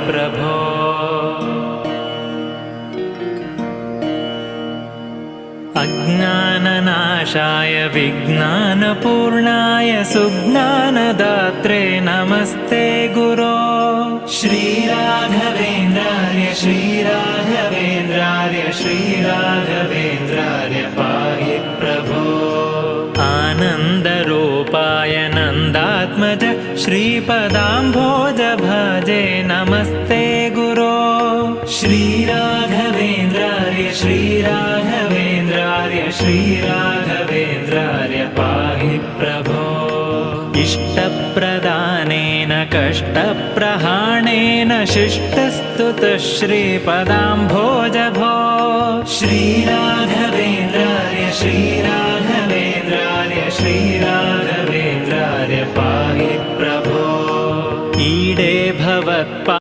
प्रभो। अज्ञाननाशाय विज्ञानपूर्णाय सुज्ञानदात्रे नमस्ते गुरो। श्रीराघवेन्द्रार्य श्रीराघवेन्द्रार्य श्रीराघवेन्द्रार्य पाहि प्रभो। आनन्दरूपाय नन्दात्मज श्रीपदाम्भोज भजे नमस्ते गुरो। श्रीराघवेन्द्रार्य श्रीराघवेन्द्रार्य श्रीराघवेन्द्रार्य पाहि प्रभो। इष्टप्रदानेन कष्टप्रहाणेन शिष्टस्तुतः श्रीपदाम्भोज भो। श्रीराघवेन्द्रार्य श्रीराघवेन्द्रार्य श्रीराघवेन्द्रार्य पाहि प्रभो। ईडे भवत्पा